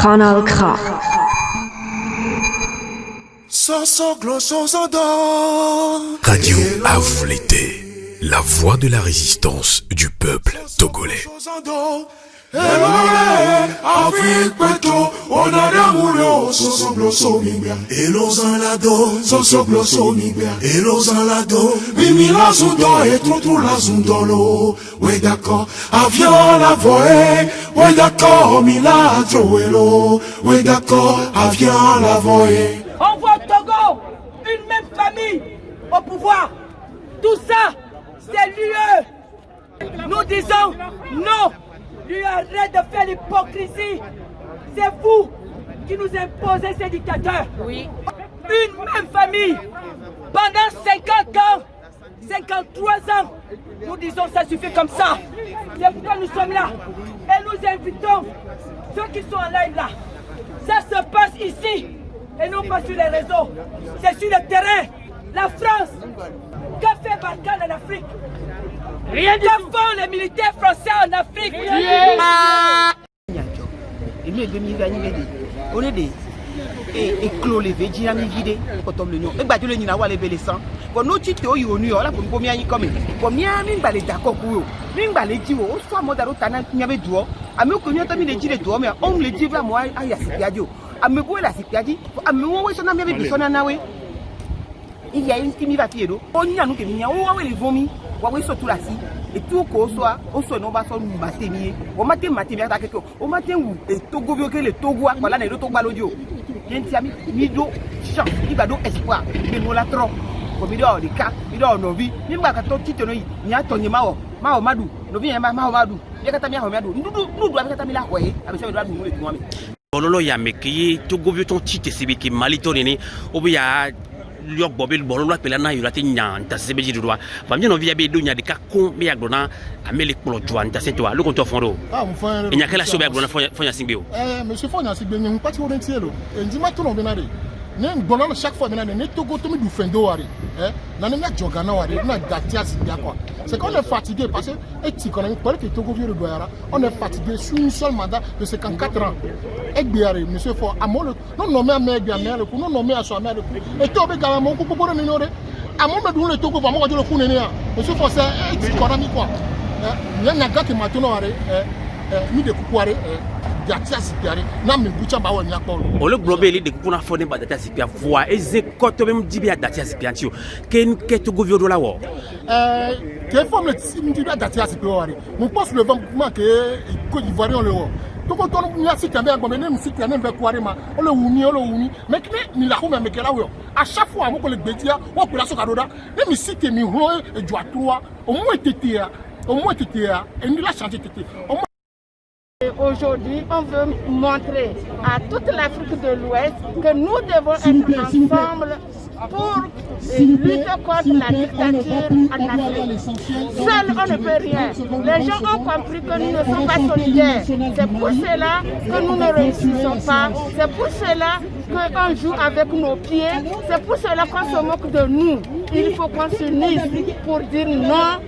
Kanal K. Radio à vous l'été, la voix de la résistance du peuple togolais. On voit au Togo une même famille au pouvoir. Tout ça, c'est l'UE. Nous disons non. L'UE arrête de faire l'hypocrisie. C'est vous qui nous imposez ces dictateurs. Oui. Une même famille. Pendant 50 ans, 53 ans, nous disons ça suffit comme ça. C'est pourquoi nous sommes là. Et nous invitons ceux qui sont en live là. Ça se passe ici. Et non pas sur les réseaux. C'est sur le terrain. La France. Qu'a fait Barkhane en Afrique? Rien du tout. Font les militaires français en Afrique? Et clos les vêtements à vide quand on le n'y a pas de l'union à voir les belessants quand nous titres au New York là pour combien y comme combien mine balé d'accord pour mine balé dit au soit moi dans tana n'y avait droit à me connaître tamit les dire droit mais on le dit là moi à yasipiadio à me quoi la sipiadi à me moi ça n'a jamais besoin nawe il y a une qui va fier on y a nous qui n'y a où les vomi ouais surtout là si et tout qu'on soit on soit non pas soit nous matemier on matin à quelque au matin où et Togo que le Togo voilà les Togo balodio Yentiami mido chance ibado espoir mais nous la trop comme il a des cas il a nos vies ni ba ka to tito no ni atonye mao madu no vi ma madu ya kata mi ha madu nous doit kata mi la hoye abi se doit nous le tuami bololo ya meki Togo vi ton tite sibiki malito nini obi ya liok bobil bololo pela na yurati nyanta sebeji doa famia no via be do nya de ka kon me aglona ameli plo joan ta setwa le konto fondo e nya kala sobe aglona fonya singbeo monsieur fonya singbeo ni pati orientielo e ndima to no benare ne ngbono chaque fois benare ne Togo to mi du fendo wari na ne na jogana wari na datia sibia quoi c'est qu'on est fatigué parce que et économique pour que Togo vienne de Douala on est fatigué sur un seul mandat de 54 ans et bien monsieur faut amol non nommé à mère le coup non nommé à soi mère le coup et to be gama mon coup pour le minore amol me donne le Togo va moi le coup néné monsieur faut c'est économique quoi il y a un gars qui m'a tourné mi de kukware datia sipiare na me bucha ba woni akpolo o le globeli de kuna fone ba datia sipia voix eze koto bem dibia datia sipia ntio ken keto govio do la wo que forme le simdi datia sipiare mon poste le vent que Côte d'Ivoire on le wo to ko ton nya sikambe ngombe ne msiki ne mbe kware ma o le wumi mais ni la ko me kela wo à chaque fois mo ko le gbetia wo kula so kadoda ne mi sike mi ho e jo atroa o mo tetea et ni la changer tété. Aujourd'hui, on veut montrer à toute l'Afrique de l'Ouest que nous devons être ensemble pour lutter contre la dictature en Afrique. Seul, on ne peut rien. Les gens ont compris que nous ne sommes pas solidaires. C'est pour cela que nous ne réussissons pas. C'est pour cela qu'on joue avec nos pieds. C'est pour cela qu'on se moque de nous. Il faut qu'on s'unisse pour dire non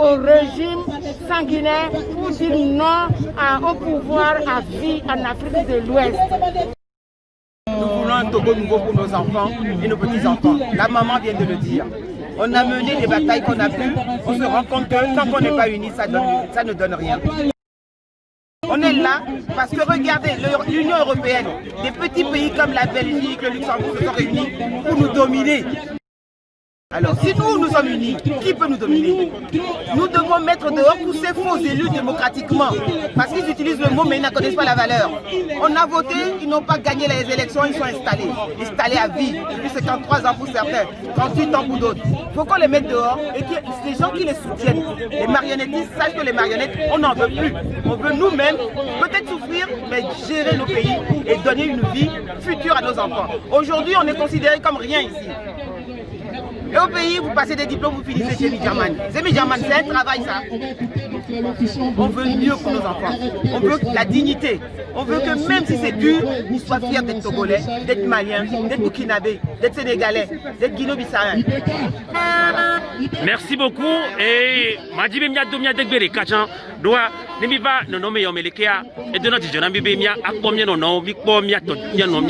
au régime sanguinaire, pour dire non au pouvoir à vie en Afrique de l'Ouest. Nous voulons un Togo nouveau pour nos enfants et nos petits-enfants. La maman vient de le dire. On a mené des batailles qu'on a pu. On se rend compte que tant qu'on n'est pas unis, ça ne donne rien. On est là parce que regardez, l'Union européenne, des petits pays comme la Belgique, le Luxembourg se sont réunis pour nous dominer. Alors, si nous sommes unis, qui peut nous dominer? Nous devons mettre dehors tous ces faux élus démocratiquement. Parce qu'ils utilisent le mot mais ils ne connaissent pas la valeur. On a voté, ils n'ont pas gagné les élections, ils sont installés à vie. Depuis 53 ans pour certains, 38 ans pour d'autres. Il faut qu'on les mette dehors et que les gens qui les soutiennent, les marionnettistes, sachent que les marionnettes, on n'en veut plus. On veut nous-mêmes peut-être souffrir, mais gérer nos pays et donner une vie future à nos enfants. Aujourd'hui, on est considéré comme rien ici. Et au pays, vous passez des diplômes, vous finissez chez Midjaman. C'est Midjaman, c'est un travail ça. On veut mieux pour nos enfants. On veut la dignité. On veut que même si c'est dur, ils soient fiers d'être Togolais, d'être Maliens, d'être Burkinabés, d'être Sénégalais, d'être Guinée-Bissau. Merci beaucoup. Et Madjibé Mia Domia Degbere Kachan doit Nemiva no nome Yomelekea et de notre jeune bébé Mia à combien non, Victor Mia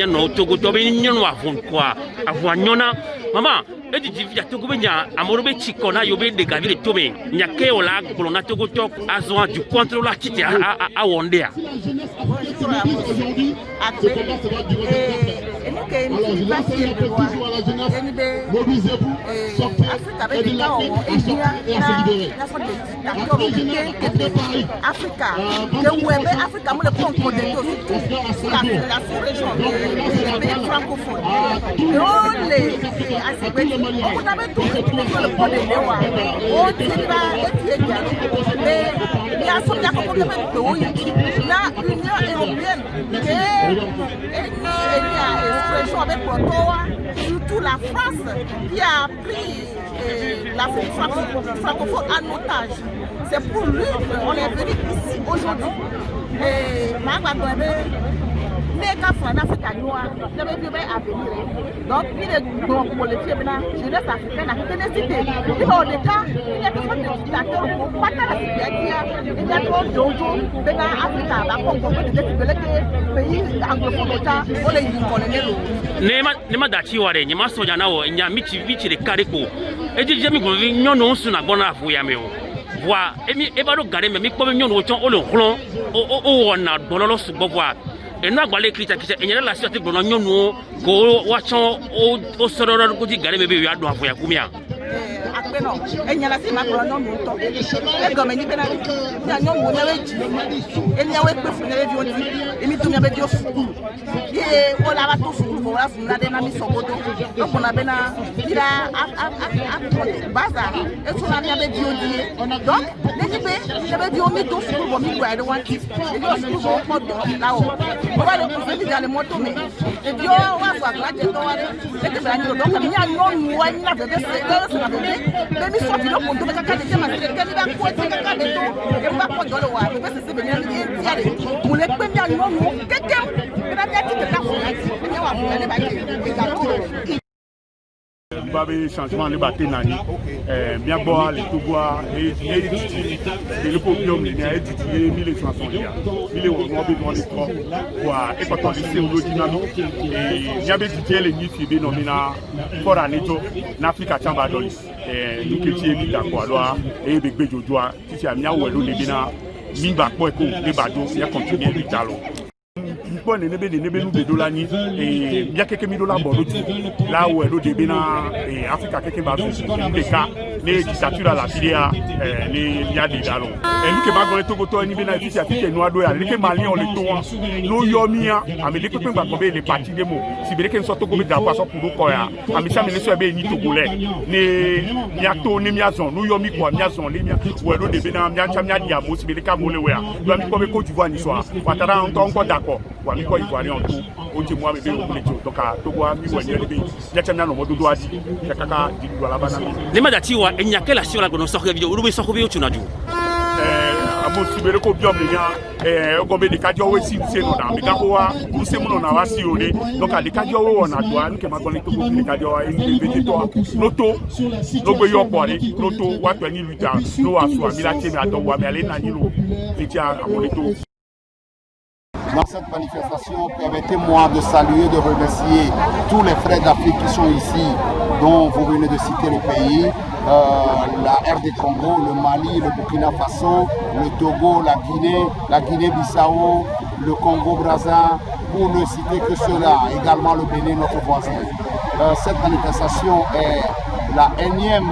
no Togo Tobe Nyon Avon quoi, avoir Nyona. Maman, et du Divia Togo Benya, Amorobe Chikona Yobe de Gavile Tome, Nyake Ola, Colonna Togo Tok, Azon du contrôle à Titi à Wondea. Africa, le web Africa, le point connecté aussi sur la sous-région des pays francophones. On vous avait tout sur le point de Léoua. On ne pas mais il y a son la Union européenne qui est expression avec Portoa, surtout la France qui a pris l'Afrique francophone en otage. C'est pour lui qu'on est venu ici aujourd'hui. Et donc, il est donc pour les jeunesse africaine à ténécité. Il y a des cas, il y a besoin de dictateurs pour pas la il y a trop d'aujourd'hui, il y a Afrique, la Congo, des pays anglophones, on les colonels. Nema dachi ware, nyama soja na wo, nya michi de kareko. Et dit jemi go nyono suna bona fu ya meo. Voa, emi ebaro gare me mi ko nyono chon o le hlon o wona bololo su bovoa. Et nous avons écrit que il y a la situation de l'Union ko wachon o sororo ko di gare bebe ya do afoya kumia. Après non, il y a la sima ko non mo to. E go me ni bena ya nyon mo na weji. E ni awe pe funere di odi. E mi to mi abe di ofu. E o la ba to fu ko la fu na de na mi sogodo. Donc on a bena ira a baza. E so na mi abe di odi. Donc les pe je be di o mi to fu ko mi gwa de wan ki. E yo fu ko mo do la o. On va le pousser dans les motos mais et puis on va voir là de toi et que ben donc il y a non moi il a bébé c'est la bébé mais mi sorti le compte de caca de tema que il va quoi c'est caca de tout et on va quoi dans le wa bébé c'est venir il y a pour les premiers non quelqu'un il a bien dit que là on va aller baquer Babe changement de bâti nani bien boire les toubois et le podium il y a étudié 1500 liens 1000 euros on besoin de trop quoi et quand on dit c'est au dynamique et il y avait étudié les nids qui dénomina pour anito n'Afrique chamba dolis nous qui est d'accord alors et bébé jodoa si a mia ou le bina mimba ko ko de bado il y a continuer de talo bon nebe nous de dolani et bien quelques $1000 bon là où elle de bina et Afrique quelques bateaux des cas les dictatures à la filière les il y a des dalons et nous que ba go to to ni bina ici à piquer noir do ya les malien on le to no yomia ameli ko pe ba ko be les partis de mo si bele ken so to go be drapeau so pour ko ya amisa me so be ni togolais ne biato ni miazon no yomi ko miazon le mia où elle de bina mia chamia dia mo si bele ka mo le we ya do mi ko be Côte d'Ivoire ni so watara on encore d'accord wami ko Ivoirien en tout o ti mo ame be o le ti to ka to go ami wani le be ya chamia no mo do adi ya kaka di do la bana Les madati wa enyake la sur la gono sokre video uru be sokre video tunaju. Amo sibere ko biom le nya o go be de kajo we si se no na mi ga ko wa mu se mu no na wa si o de donc a de kajo we wona do an ke ma go le to ko de kajo wa e be to loto no gbe yo po re loto wa 28 ans no wa so mi la che mi ado wa mi ale na ni lo e ti a mo le to. Dans cette manifestation, permettez-moi de saluer, de remercier tous les frères d'Afrique qui sont ici, dont vous venez de citer le pays, la RD Congo, le Mali, le Burkina Faso, le Togo, la Guinée-Bissau, le Congo-Brazza, pour ne citer que cela, également le Bénin, notre voisin. Cette manifestation est la énième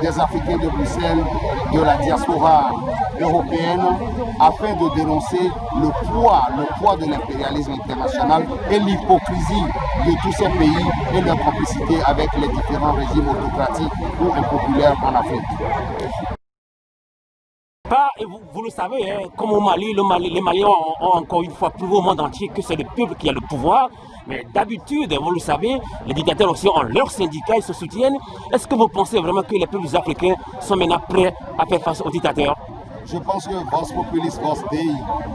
des Africains de Bruxelles, de la diaspora européenne, afin de dénoncer le poids de l'impérialisme international et l'hypocrisie de tous ces pays et leur complicité avec les différents régimes autocratiques ou impopulaires en Afrique. pas, et vous le savez, hein, comme au Mali, les Maliens ont encore une fois prouvé au monde entier que c'est le peuple qui a le pouvoir. Mais d'habitude, vous le savez, les dictateurs aussi ont leurs syndicats, ils se soutiennent. Est-ce que vous pensez vraiment que les peuples africains sont maintenant prêts à faire face aux dictateurs? Je pense que Vos Populis Vos Dei,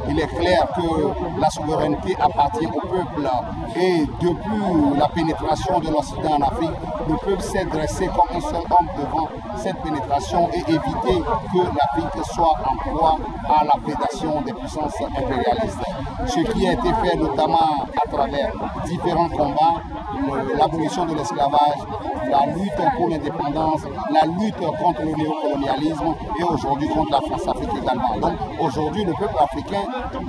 il est clair que la souveraineté appartient au peuple. Et depuis la pénétration de l'Occident en Afrique, le peuple s'est dressé comme un seul homme devant cette pénétration et éviter que l'Afrique soit en proie à la prédation des puissances impérialistes. Ce qui a été fait notamment à travers différents combats, l'abolition de l'esclavage, la lutte pour l'indépendance, la lutte contre le néocolonialisme et aujourd'hui contre la France-Afrique également. Donc aujourd'hui, le peuple africain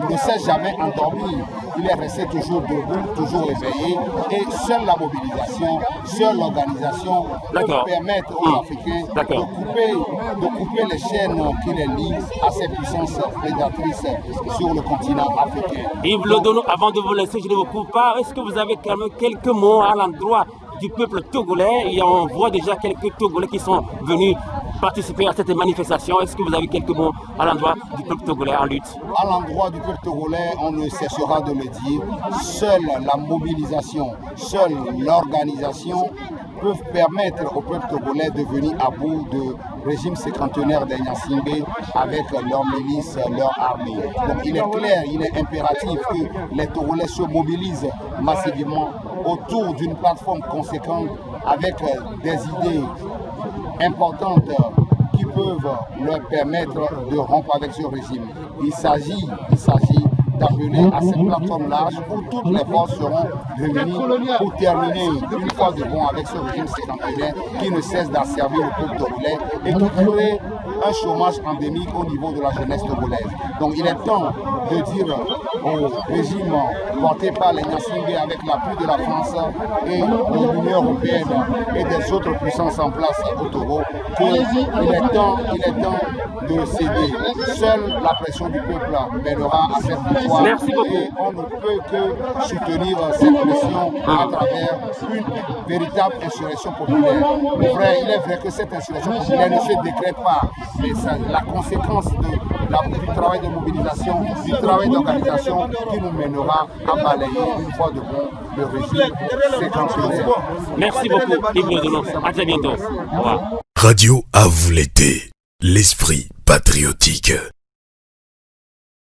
ne s'est jamais endormi. Il est resté toujours debout, toujours éveillé et seule la mobilisation, seule l'organisation peut permettre aux Africains de couper les chaînes qui les lient à ces puissances prédatrices sur le continent africain. Yves Lodono, avant de vous laisser, je ne vous coupe pas. Est-ce que vous avez quand même quelques mots à l'endroit du peuple togolais? Et on voit déjà quelques Togolais qui sont venus participer à cette manifestation. Est-ce que vous avez quelques mots à l'endroit du peuple togolais en lutte? À l'endroit du peuple togolais, on ne cessera de le dire, seule la mobilisation, seule l'organisation peuvent permettre au peuple togolais de venir à bout du régime séquantenaire des Nyasimbe avec leurs milices, leur armée. Donc il est clair, il est impératif que les Togolais se mobilisent massivement autour d'une plateforme conséquente avec des idées importantes qui peuvent leur permettre de rompre avec ce régime. Il s'agit d'appeler à cette plateforme large où toutes les forces seront réunies pour terminer une fois de bon avec ce régime séquantenaire qui ne cesse d'asservir le peuple togolais et qui crée un chômage endémique au niveau de la jeunesse togolaise. Donc il est temps de dire au régime porté par les Nyasimbe avec l'appui de la France et de l'Union européenne et des autres puissances en place au Togo qu'il est temps de céder. Seule la pression du peuple mènera à cette victoire. Merci beaucoup. Et on ne peut que soutenir cette pression à travers une véritable insurrection populaire. Il est vrai que cette insurrection populaire ne se décrète pas, mais c'est la conséquence du travail de mobilisation, du travail d'organisation qui nous mènera à balayer une fois de bon le régime séquantenaire. Merci beaucoup, Yves Lodono. À très bientôt. Au revoir. Radio à vous l'été, l'esprit patriotique.